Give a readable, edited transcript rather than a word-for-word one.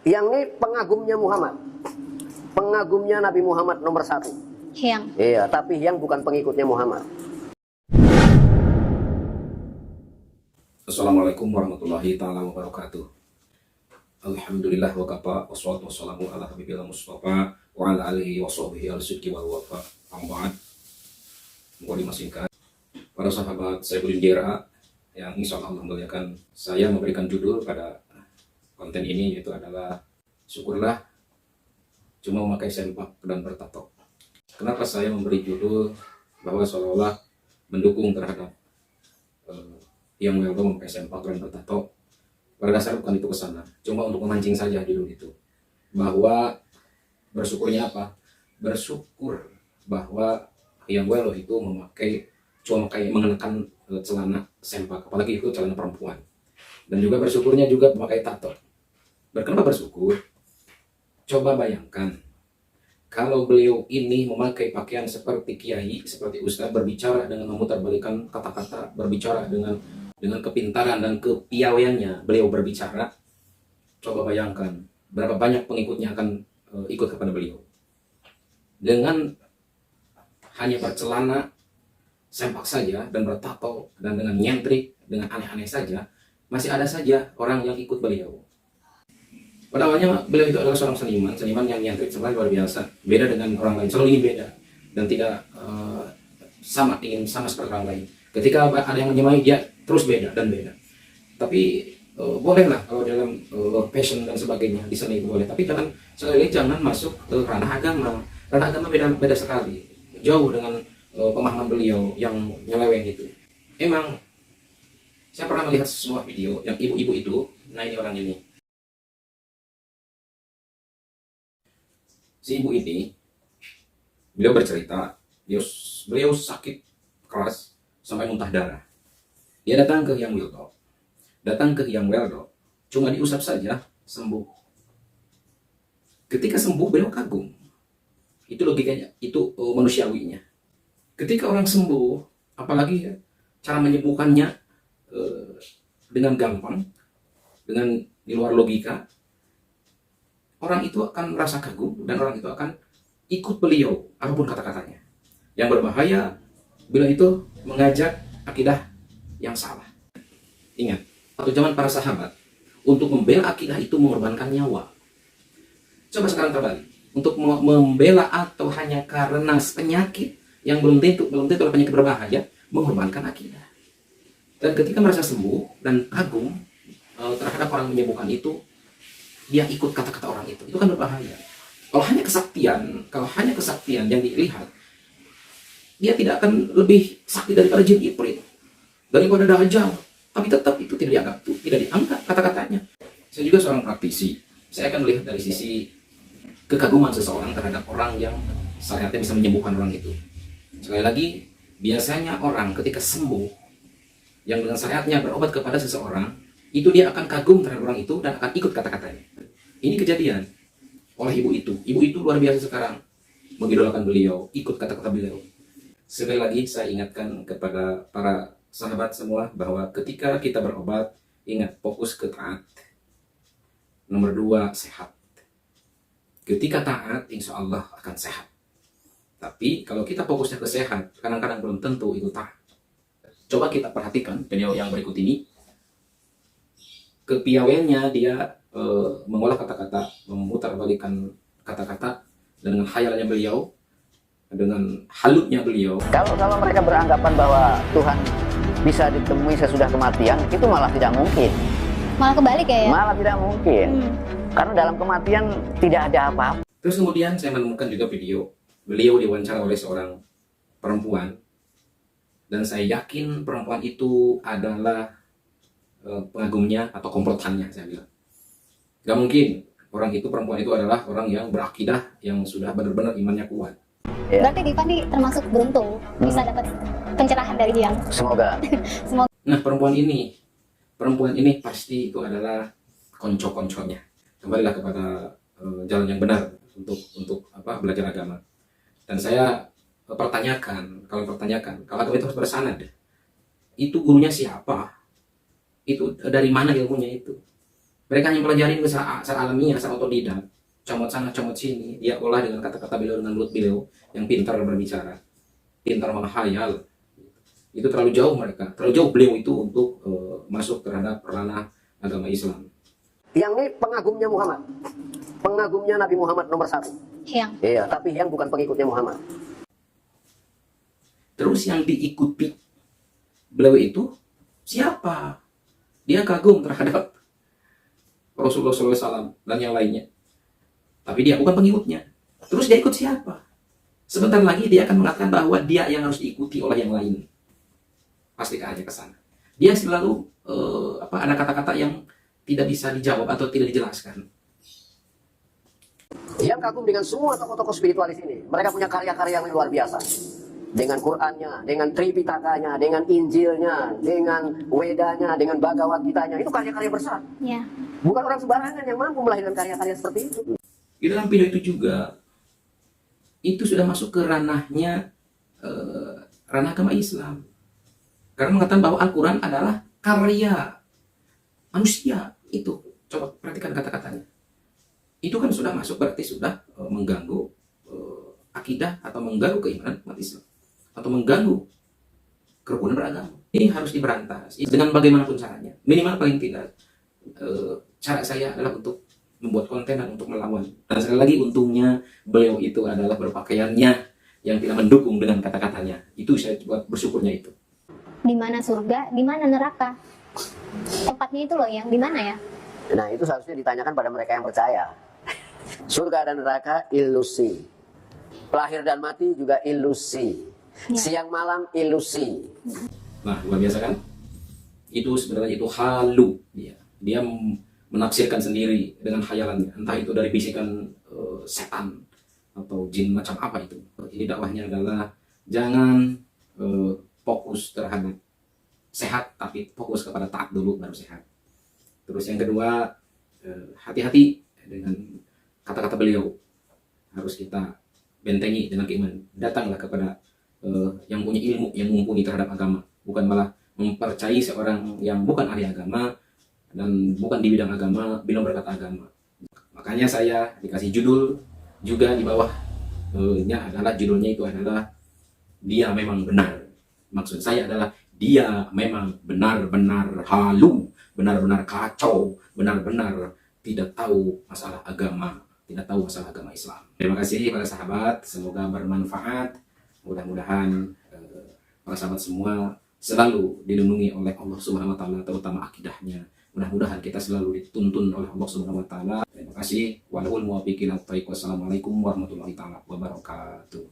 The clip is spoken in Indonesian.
Yang ini pengagumnya Muhammad. Pengagumnya Nabi Muhammad nomor satu. Hyang. Iya, tapi yang bukan pengikutnya Muhammad. Assalamualaikum warahmatullahi ta'ala wabarakatuh. Alhamdulillah wa kafa wassalatu wassalamu ala habibillah mustafa wa ala alihi wa sahbihi al-sidqi wal wafa. Amba'ad. Mau dimasingkan. Para sahabat saya Budin Dira yang insya Allah memuliakan, saya memberikan judul pada konten ini, yaitu adalah syukurlah cuma memakai sempak dan bertato. Kenapa saya memberi judul bahwa seolah-olah mendukung terhadap yang weldo memakai sempak dan bertato? Pada dasar bukan itu kesana, cuma untuk memancing saja judul itu. Bahwa bersyukurnya apa? Bersyukur bahwa yang weldo itu cuma mengenakan celana sempak, apalagi itu celana perempuan. Dan juga bersyukurnya juga memakai tato. Kenapa bersyukur? Coba bayangkan, kalau beliau ini memakai pakaian seperti kiai, seperti ustaz, berbicara dengan memutarbalikkan kata-kata, berbicara dengan kepintaran dan kepiawaiannya beliau berbicara, coba bayangkan berapa banyak pengikutnya akan ikut kepada beliau. Dengan hanya bercelana sempak saja dan bertato dan dengan nyentrik, dengan aneh-aneh saja, masih ada saja orang yang ikut beliau. Pada awalnya beliau itu adalah seorang seniman yang nyentrik sebenarnya luar biasa, beda dengan orang lain, selalu ingin beda dan tidak ingin sama seperti orang lain. Ketika ada yang menyamai, dia terus beda dan beda. Tapi bolehlah kalau dalam passion dan sebagainya di seni itu boleh, tapi jangan masuk ke ranah agama. Ranah agama beda sekali, jauh dengan pemahaman beliau yang nyeleweng itu. Emang saya pernah melihat sebuah video yang ibu-ibu itu, nah ini orang ini. Si ibu ini, beliau bercerita, beliau sakit keras sampai muntah darah. Dia datang ke Hyang Weldo, cuma diusap saja sembuh. Ketika sembuh, beliau kagum. Itu logikanya, itu manusiawinya. Ketika orang sembuh, apalagi cara menyembuhkannya dengan gampang, dengan di luar logika, orang itu akan merasa kagum dan orang itu akan ikut beliau apapun kata-katanya. Yang berbahaya bila itu mengajak akidah yang salah. Ingat, waktu zaman para sahabat, untuk membela akidah itu mengorbankan nyawa. Coba sekarang terbalik, untuk membela atau hanya karena penyakit yang belum tentu adalah penyakit berbahaya, mengorbankan akidah. Dan ketika merasa sembuh dan kagum terhadap orang yang menyembuhkan itu, dia ikut kata-kata orang itu kan berbahaya. Kalau hanya kesaktian yang dilihat, dia tidak akan lebih sakti daripada jin ifrit, daripada dajjal, tapi tetap itu tidak dianggap kata-katanya. Saya juga seorang praktisi, saya akan melihat dari sisi kekaguman seseorang terhadap orang yang syariatnya bisa menyembuhkan orang itu. Sekali lagi, biasanya orang ketika sembuh yang dengan syariatnya berobat kepada seseorang, itu dia akan kagum terhadap orang itu dan akan ikut kata-katanya. Ini kejadian oleh ibu itu. Ibu itu luar biasa sekarang, mengidolakan beliau, ikut kata-kata beliau. Sekali lagi saya ingatkan kepada para sahabat semua bahwa ketika kita berobat, ingat fokus ke taat. Nomor 2, sehat. Ketika taat, insya Allah akan sehat. Tapi kalau kita fokusnya ke sehat, kadang-kadang belum tentu itu taat. Coba kita perhatikan video yang berikut ini. Kepiawaiannya dia mengolah kata-kata, memutarbalikkan kata-kata dengan khayalannya beliau, dengan halutnya beliau. Kalau mereka beranggapan bahwa Tuhan bisa ditemui sesudah kematian, itu malah tidak mungkin. Malah kebalik ya? Malah tidak mungkin. Karena dalam kematian tidak ada apa-apa. Terus kemudian saya menemukan juga video beliau diwawancara oleh seorang perempuan, dan saya yakin perempuan itu adalah pengagumnya atau komplotannya, saya bilang. Gak mungkin perempuan itu adalah orang yang berakidah, yang sudah benar-benar imannya kuat. Ya. Berarti Diva nih termasuk beruntung bisa dapat pencerahan dari Hyang. Semoga. Nah, perempuan ini pasti itu adalah konco-konconya. Kembalilah kepada jalan yang benar untuk belajar agama. Dan saya pertanyakan, kalau agama itu harus bersanad, itu gurunya siapa? Itu dari mana ilmunya itu? Mereka hanya pelajari secara alamiah, secara otodidak, comot sana, comot sini. Dia olah dengan kata-kata beliau, dengan mulut beliau yang pintar berbicara, pintar menghayal. Itu terlalu jauh mereka, terlalu jauh beliau itu untuk masuk terhadap ranah agama Islam. Yang ini pengagumnya Muhammad, pengagumnya Nabi Muhammad nomor 1. Yang Iya, tapi yang bukan pengikutnya Muhammad. Terus yang diikuti beliau itu siapa? Dia kagum terhadap Rasulullah SAW dan yang lainnya. Tapi dia bukan pengikutnya. Terus dia ikut siapa? Sebentar lagi dia akan mengatakan bahwa dia yang harus diikuti oleh yang lain. Pasti aja ke sana. Dia selalu ada kata-kata yang tidak bisa dijawab atau tidak dijelaskan. Yang kagum dengan semua tokoh-tokoh spiritualis ini, mereka punya karya-karya yang luar biasa. Dengan Qurannya, dengan Tripitaka-nya, dengan Injilnya, dengan Wedanya, dengan Bhagavad Gita-nya. Itu karya-karya besar. ya. Bukan orang sembarangan yang mampu melahirkan karya-karya seperti itu. Di dalam video itu juga, itu sudah masuk ke ranahnya, ranah agama Islam. Karena mengatakan bahwa Al-Quran adalah karya manusia. Itu, coba perhatikan kata-katanya. Itu kan sudah masuk, berarti sudah mengganggu akidah atau mengganggu keimanan umat Islam. Atau mengganggu kerukunan beragama. Ini harus diberantas dengan bagaimanapun caranya. Minimal paling tidak cara saya adalah untuk membuat konten dan untuk melawan. Dan sekali lagi untungnya beliau itu adalah berpakaiannya yang tidak mendukung dengan kata-katanya. Itu saya buat bersyukurnya itu. Di mana surga, di mana neraka? Tempatnya itu loh yang di mana ya? Nah, itu seharusnya ditanyakan pada mereka yang percaya. Surga dan neraka ilusi. Lahir dan mati juga ilusi. Siang malam ilusi. Nah, luar biasa kan? Itu sebenarnya itu halu dia. Dia menafsirkan sendiri dengan khayalannya. Entah itu dari bisikan setan atau jin macam apa itu. Jadi dakwahnya adalah jangan fokus terhadap sehat, tapi fokus kepada taat dulu baru sehat. Terus yang kedua, hati-hati dengan kata-kata beliau. Harus kita bentengi dengan keimanan. Datanglah kepada yang punya ilmu, yang mumpuni terhadap agama. Bukan malah mempercayai seorang yang bukan ahli agama dan bukan di bidang agama, belum berkata agama. Makanya saya dikasih judul juga di bawahnya adalah judulnya itu adalah dia memang benar. Maksud saya adalah dia memang benar-benar halu, benar-benar kacau, benar-benar tidak tahu masalah agama, tidak tahu masalah agama Islam. Terima kasih para sahabat, semoga bermanfaat. Mudah-mudahan para sahabat semua selalu dilindungi oleh Allah Subhanahu wa taala, terutama akidahnya. Mudah-mudahan kita selalu dituntun oleh Allah Subhanahu wa taala. Terima kasih. Walahul muwaffiq ila thariq. Wassalamualaikum warahmatullahi taala wabarakatuh.